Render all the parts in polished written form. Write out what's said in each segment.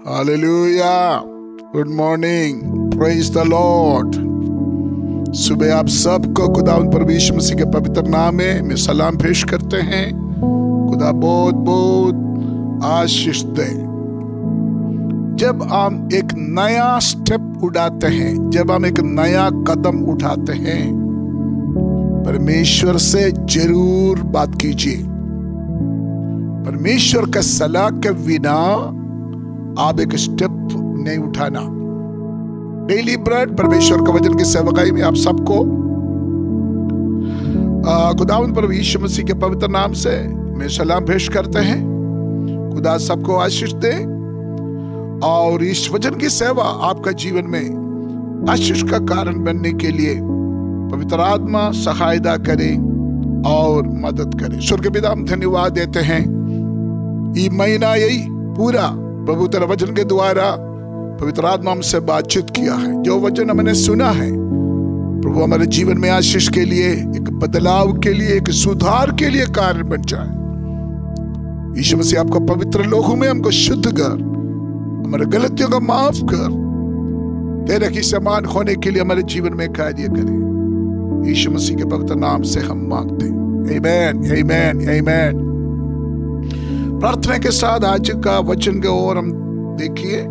Hallelujah. Good morning, praise the Lord. सुबह आप सबको खुदावंद प्रभु यीशु मसीह के पवित्र नाम में सलाम पेश करते हैं। खुदा बहुत बहुत आशीष दे। जब हम एक नया स्टेप उठाते हैं, जब हम एक नया कदम उठाते हैं, परमेश्वर से जरूर बात कीजिए। परमेश्वर का सलाह के बिना आप एक स्टेप नहीं उठाना। डेली ब्रेड परमेश्वर का वचन की सेवकाई में आप सबको खुदावंद प्रभु यीशु मसीह के पवित्र नाम से मैं सलाम पेश करते हैं। खुदा सबको आशीष दे और इस वचन की सेवा आपका जीवन में आशीष का कारण बनने के लिए पवित्र आत्मा सहायता करे और मदद करे। स्वर्ग के पिता हम धन्यवाद देते हैं। ये महीना यही पूरा प्रभु तेरे वचन के द्वारा पवित्र आत्मा हमसे बातचीत किया है। जो वचन हमने सुना है प्रभु हमारे जीवन में आशीष के लिए, एक बदलाव के लिए, एक सुधार के लिए कारण बन जाए। यीशु मसीह आपका पवित्र लोगों में हमको शुद्ध कर, हमारे गलतियों का माफ कर, तेरे की समान होने के लिए हमारे जीवन में कार्य करे। यीशु मसीह के पवित्र नाम से हम मांगते हैं। आमीन, आमीन, आमीन। प्रार्थना के साथ आज का वचन के ओर हम देखिए।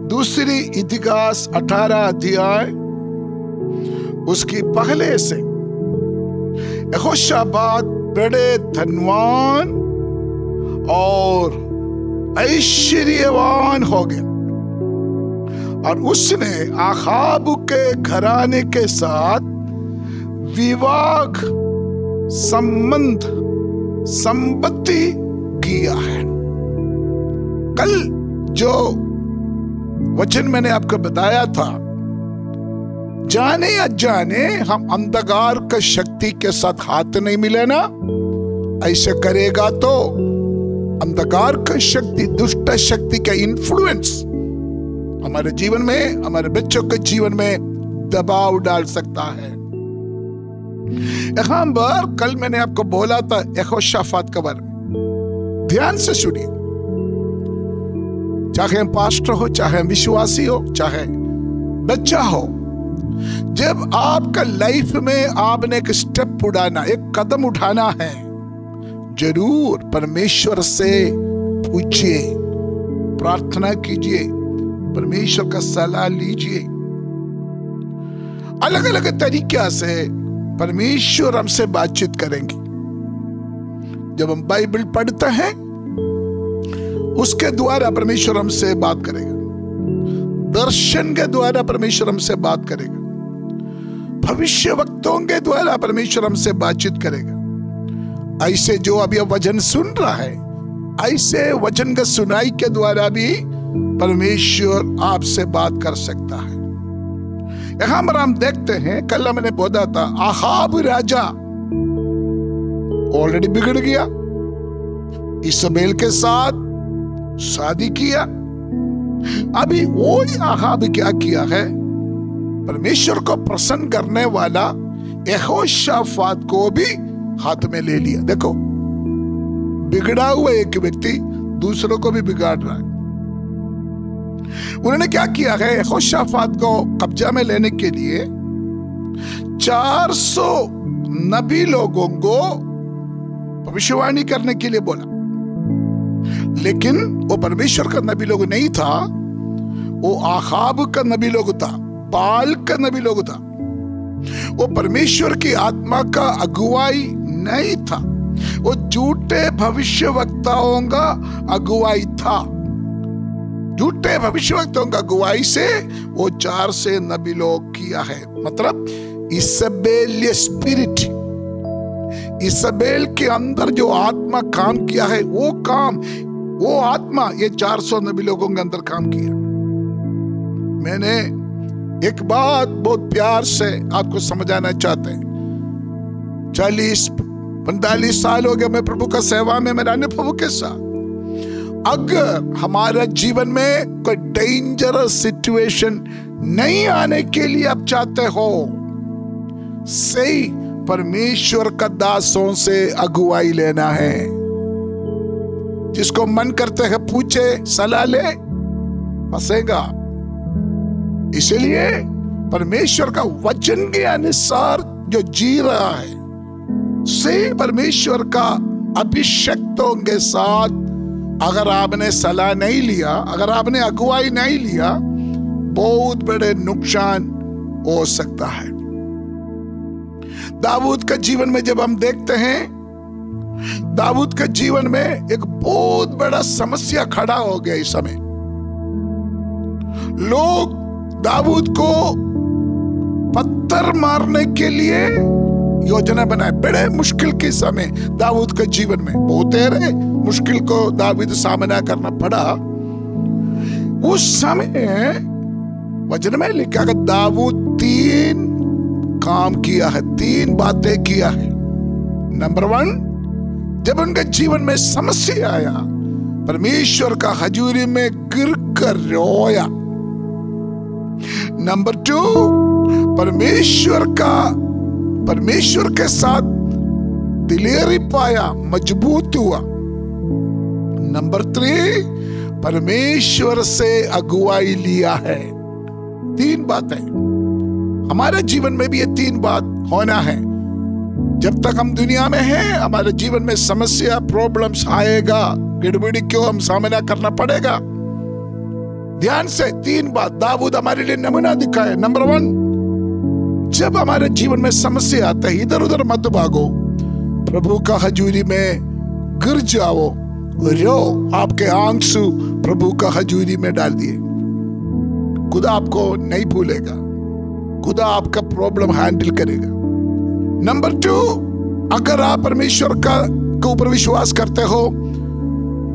दूसरी इतिहास 18 अध्याय उसकी पहले से यहोशापात बड़े धनवान और ऐश्वर्यवान हो गया और उसने आहाब के घराने के साथ विवाह संपत्ति किया है। कल जो वचन मैंने आपको बताया था, जाने या जाने हम अंधकार का शक्ति के साथ हाथ नहीं मिलेना। ऐसे करेगा तो अंधकार का शक्ति, दुष्ट शक्ति का इन्फ्लुएंस हमारे जीवन में, हमारे बच्चों के जीवन में दबाव डाल सकता है। यहां पर कल मैंने आपको बोला था यहोशापात के बारे में। ध्यान से सुनिए। चाहे हम पास्टर हो, चाहे हम विश्वासी हो, चाहे बच्चा हो, जब आपका लाइफ में आपने एक स्टेप उठाना, एक कदम उठाना है, जरूर परमेश्वर से पूछिए, प्रार्थना कीजिए, परमेश्वर का सलाह लीजिए। अलग अलग तरीके से परमेश्वर हमसे बातचीत करेंगे। जब हम बाइबल पढ़ते हैं उसके द्वारा परमेश्वर हमसे बात करेगा। दर्शन के द्वारा परमेश्वर हमसे बात करेगा। भविष्यवक्ताओं के द्वारा परमेश्वर हमसे बातचीत करेगा। ऐसे जो अभी वचन सुन रहा है, ऐसे वचन का सुनाई के द्वारा भी परमेश्वर आपसे बात कर सकता है। यहां पर हम देखते हैं, कल मैंने बोला था, आहाब राजा ऑलरेडी बिगड़ गया, इजबेल के साथ शादी किया। अभी वो आहाब क्या किया है, परमेश्वर को प्रसन्न करने वाला यहोशापात को भी हाथ में ले लिया। देखो, बिगड़ा हुआ एक व्यक्ति दूसरों को भी बिगाड़ रहा है। उन्होंने क्या किया है, यहोशापात को कब्जा में लेने के लिए 400 नबी लोगों को भविष्यवाणी करने के लिए बोला। लेकिन वो परमेश्वर का नबी लोग नहीं था, वो आहाब का नबी लोग था, बाल का नबी लोग था। वो परमेश्वर की आत्मा का अगुवाई नहीं था, वो झूठे भविष्यवक्ताओं का अगुवाई था। झूठे भविष्यवक्ताओं का अगुवाई से वो 4 से नबी लोग किया है। मतलब इजबेल स्पिरिट, इजबेल के अंदर जो आत्मा काम किया है, वो काम, वो आत्मा ये 400 नबी लोगों के अंदर काम किया। मैंने एक बात बहुत प्यार से आपको समझाना चाहते हैं। 40-45 साल हो गए मैं प्रभु का सेवा में, मेरे अनुभव के साथ। अगर हमारा जीवन में कोई डेंजरस सिचुएशन नहीं आने के लिए आप चाहते हो, सही परमेश्वर का दासों से अगुवाई लेना है। जिसको मन करते है पूछे सलाह ले, फंसेगा। इसलिए परमेश्वर का वचन के अनुसार जो जी रहा है, से परमेश्वर का अभिषक्तों के साथ अगर आपने सलाह नहीं लिया, अगर आपने अगुवाई नहीं लिया, बहुत बड़े नुकसान हो सकता है। दाऊद का जीवन में जब हम देखते हैं, दाऊद के जीवन में एक बहुत बड़ा समस्या खड़ा हो गया। इस समय लोग दाऊद को पत्थर मारने के लिए योजना बनाए। बड़े मुश्किल के समय दाऊद के जीवन में बहुत मुश्किल को दाऊद सामना करना पड़ा। उस समय वचन में लिखा कि दाऊद 3 काम किया है, 3 बातें किया है। नंबर 1, जब उनके जीवन में समस्या आया, परमेश्वर का हजूरी में गिर कर रोया। नंबर 2, परमेश्वर के साथ दिलेरी पाया, मजबूत हुआ। नंबर 3, परमेश्वर से अगुवाई लिया है। 3 बातें हमारे जीवन में भी, ये 3 बात होना है। जब तक हम दुनिया में हैं, हमारे जीवन में समस्या, प्रॉब्लम्स आएगा, गड़बड़ी क्यों हम सामना करना पड़ेगा। ध्यान से 3 बात दाऊद हमारे लिए नमूना दिखाए। नंबर 1, जब हमारे जीवन में समस्या आता है, इधर उधर मत भागो, प्रभु का हजूरी में गिर जाओ, रो, आपके आंसू प्रभु का हजूरी में डाल दिए। खुदा आपको नहीं भूलेगा, खुदा आपका प्रॉब्लम हैंडल करेगा। नंबर 2, अगर आप परमेश्वर का के ऊपर विश्वास करते हो,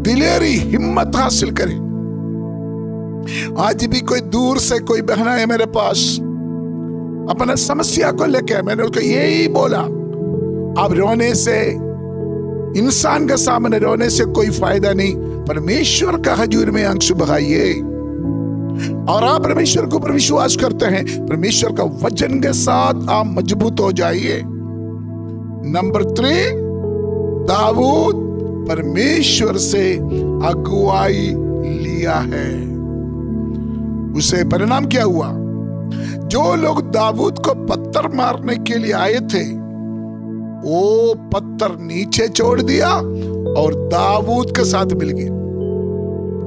दिलेरी हिम्मत हासिल करें। आज भी कोई दूर से कोई बहना है मेरे पास, अपना समस्या को लेके, मैंने उसको यही बोला, आप रोने से, इंसान के सामने रोने से कोई फायदा नहीं। परमेश्वर का हजूर में आंसू बहाइए। और आप परमेश्वर के ऊपर विश्वास करते हैं, परमेश्वर का वचन के साथ आप मजबूत हो जाइए। नंबर 3, दाऊद परमेश्वर से अगुवाई लिया है। उसे परिणाम क्या हुआ? जो लोग दाऊद को पत्थर मारने के लिए आए थे, वो पत्थर नीचे छोड़ दिया और दाऊद के साथ मिल गए।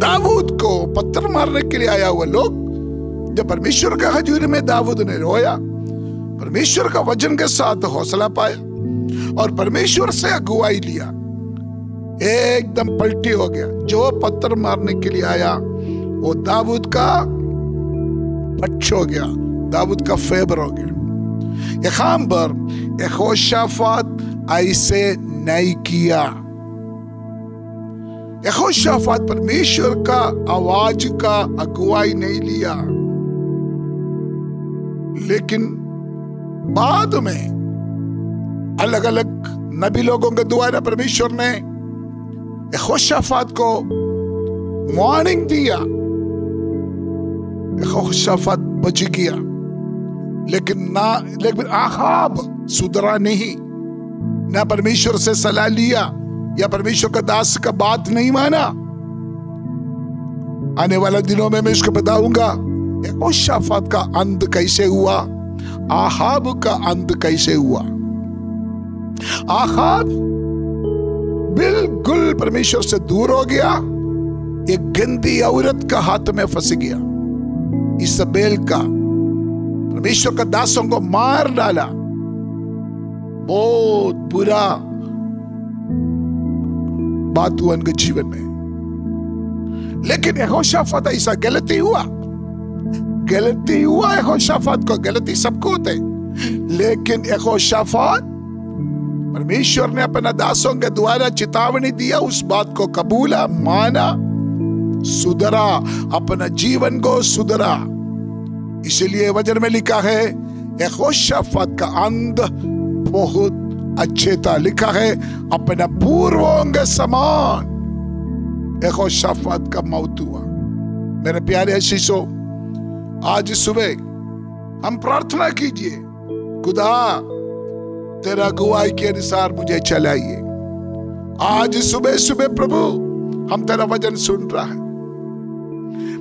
दाऊद को पत्थर मारने के लिए आया हुआ लोग, जब परमेश्वर का हजूरी में दाऊद ने रोया, परमेश्वर का वचन के साथ हौसला पाया और परमेश्वर से अगुवाई लिया, एकदम पलटी हो गया। जो पत्थर मारने के लिए आया वो दाऊद का पक्ष हो गया, दाऊद का फेवर हो गया। यहां पर यहोशाफात ऐसे नहीं किया। यहोशाफात परमेश्वर का आवाज का अगुवाई नहीं लिया, लेकिन बाद में अलग अलग नबी लोगों के द्वारा परमेश्वर ने यहोशाफात को वार्निंग दिया। यहोशाफात बच गया, लेकिन आहाब सुधरा नहीं, ना परमेश्वर से सलाह लिया या परमेश्वर का दास का बात नहीं माना। आने वाले दिनों में मैं इसको बताऊंगा यहोशाफात का अंत कैसे हुआ, आहाब का अंत कैसे हुआ। आहाब बिल्कुल परमेश्वर से दूर हो गया, एक गंदी औरत का हाथ में फंस गया, इजबेल का। परमेश्वर का दासों को मार डाला, बहुत बुरा बात हुआ उनके जीवन में। लेकिन यहोशाफात ऐसा गलती हुआ यहोशाफात को, गलती सबको होते, लेकिन यहोशाफात परमेश्वर ने अपना दासों के द्वारा चेतावनी दिया, उस बात को कबूला, माना, सुधरा, अपना जीवन को सुधरा। इसलिए वचन में लिखा है यहोशाफात का अंत बहुत अच्छे था। लिखा है अपना पूर्वों के समान यहोशाफात का मौत हुआ। मेरे प्यारे आशीषों, आज सुबह हम प्रार्थना कीजिए, खुदा तेरा अगुवाई के अनुसार मुझे चलाइए। आज सुबह सुबह प्रभु हम तेरा वचन सुन रहा है।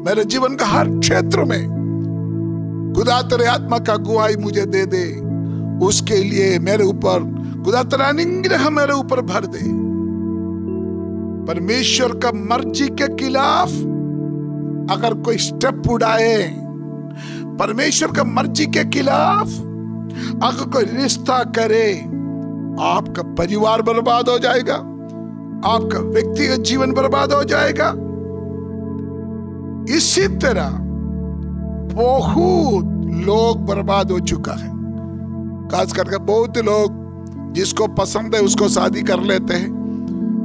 मेरे जीवन का हर क्षेत्र में खुदा तेरे आत्मा का अगुवाई मुझे दे दे। उसके लिए मेरे ऊपर खुदा तेरा अनुग्रह मेरे ऊपर भर दे। परमेश्वर का मर्जी के खिलाफ अगर कोई स्टेप उठाए, परमेश्वर का मर्जी के खिलाफ अगर कोई रिश्ता करे, आपका परिवार बर्बाद हो जाएगा, आपका व्यक्तिगत जीवन बर्बाद हो जाएगा। इसी तरह बहुत लोग बर्बाद हो चुका है। खास करके बहुत लोग जिसको पसंद है उसको शादी कर लेते हैं।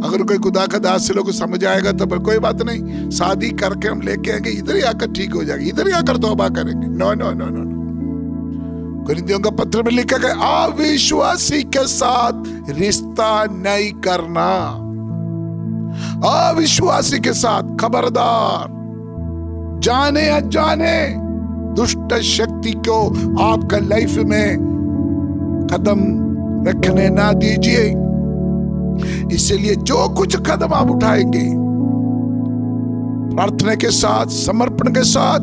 अगर कोई खुदा का दास लोग समझ आएगा तो पर कोई बात नहीं, शादी करके हम लेके आएंगे, इधर ही आकर ठीक हो जाएगी, इधर ही आकर तौबा करेंगे। No no no no no. कुरिन्थियों का पत्र में लिखा गया अविश्वासी के साथ रिश्ता नहीं करना। अविश्वासी के साथ खबरदार, जाने अनजाने दुष्ट शक्ति को आपका लाइफ में कदम रखने ना दीजिए। इसलिए जो कुछ कदम आप उठाएंगे प्रार्थना के साथ, समर्पण के साथ,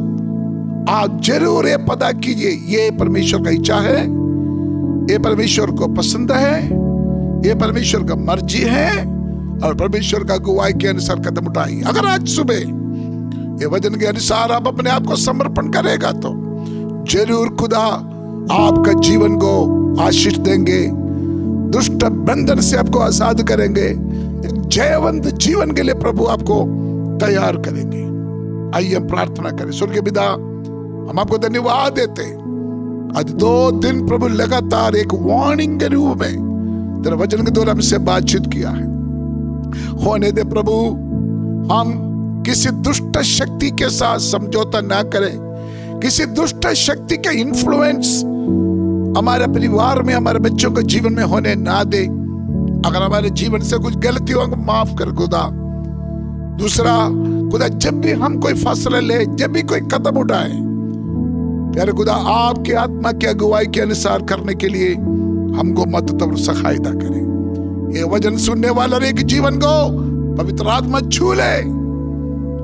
आप जरूर ये पता कीजिए ये परमेश्वर का इच्छा है, ये परमेश्वर को पसंद है, ये परमेश्वर का मर्जी है और परमेश्वर का अगुवाई के अनुसार कदम उठाइए। अगर आज सुबह ये वचन के अनुसार आप अपने आप को समर्पण करेगा तो जरूर खुदा आपका जीवन को आशीष देंगे, दुष्ट बंधन से आपको आजाद करेंगे, एक जयवंत जीवन के लिए प्रभु आपको तैयार करेंगे। आइए हम प्रार्थना करें। स्वर्गीय पिता, हम आपको धन्यवाद देते। आज 2 दिन प्रभु लगातार एक वार्निंग के रूप में तेरे वचन के द्वारा हमसे बातचीत किया है। होने दे प्रभु, हम किसी दुष्ट शक्ति के साथ समझौता ना करें, किसी दुष्ट शक्ति के इन्फ्लुएंस हमारे परिवार में, हमारे बच्चों के जीवन में होने ना दे। अगर हमारे जीवन से कुछ गलती हो माफ कर खुदा। दूसरा खुदा, जब भी हम कोई फैसला ले, जब भी कोई कदम उठाए, प्यारे खुदा आपके आत्मा की अगुवाई के अनुसार करने के लिए हमको मदद और सहायता करें। ये वचन सुनने वाला एक जीवन को पवित्र आत्मा छू ले।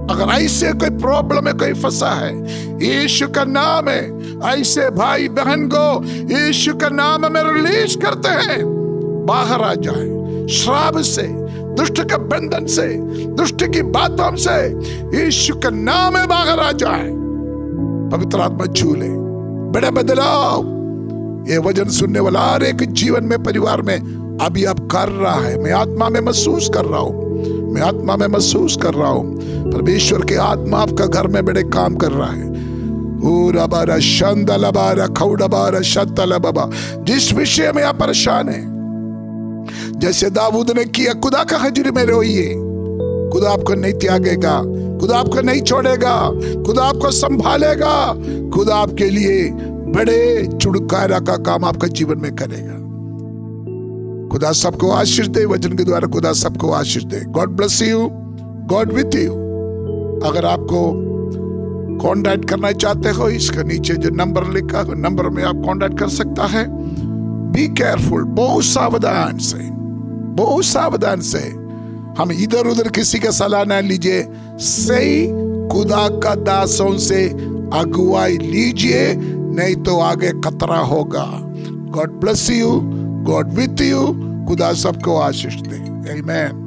अगर ऐसे कोई प्रॉब्लम में कोई फंसा है, यीशु का नाम है, ऐसे भाई बहन को यीशु का नाम में रिलीज करते हैं, बाहर आ जाए श्राप से, दुष्ट के बंधन से, दुष्ट की बातों से यीशु का नाम में बाहर आ जाए। पवित्र आत्मा छू ले, बड़े बदलाव ये वचन सुनने वाला हर एक जीवन में, परिवार में अभी आप कर रहा है। मैं आत्मा में महसूस कर रहा हूं, मैं आत्मा में महसूस कर रहा हूं परमेश्वर के आत्मा आपका घर में बड़े काम कर रहा है। जिस विषय में आप परेशान हैं, जैसे दाऊद ने किया, खुदा का हजूरी में रोइए। खुदा आपको नहीं त्यागेगा, खुदा आपको नहीं छोड़ेगा, खुदा आपको संभालेगा, खुदा आपके लिए बड़े छुटकारा का काम आपका जीवन में करेगा। खुदा सबको आशीष दे, वचन के द्वारा खुदा सबको आशीष दे। God bless you, God with you. अगर आपको कांटेक्ट करना चाहते हो, इसके नीचे जो नंबर लिखा है नंबर में आप कांटेक्ट कर सकता है। बी केयरफुल, बहुत सावधान से, बहुत सावधान से। हम इधर उधर किसी का सलाह ना लीजिए, सही खुदा का दासों से अगुवाई लीजिए, नहीं तो आगे खतरा होगा। God bless you, God with you. खुदा सबको आशीष दे। आमीन।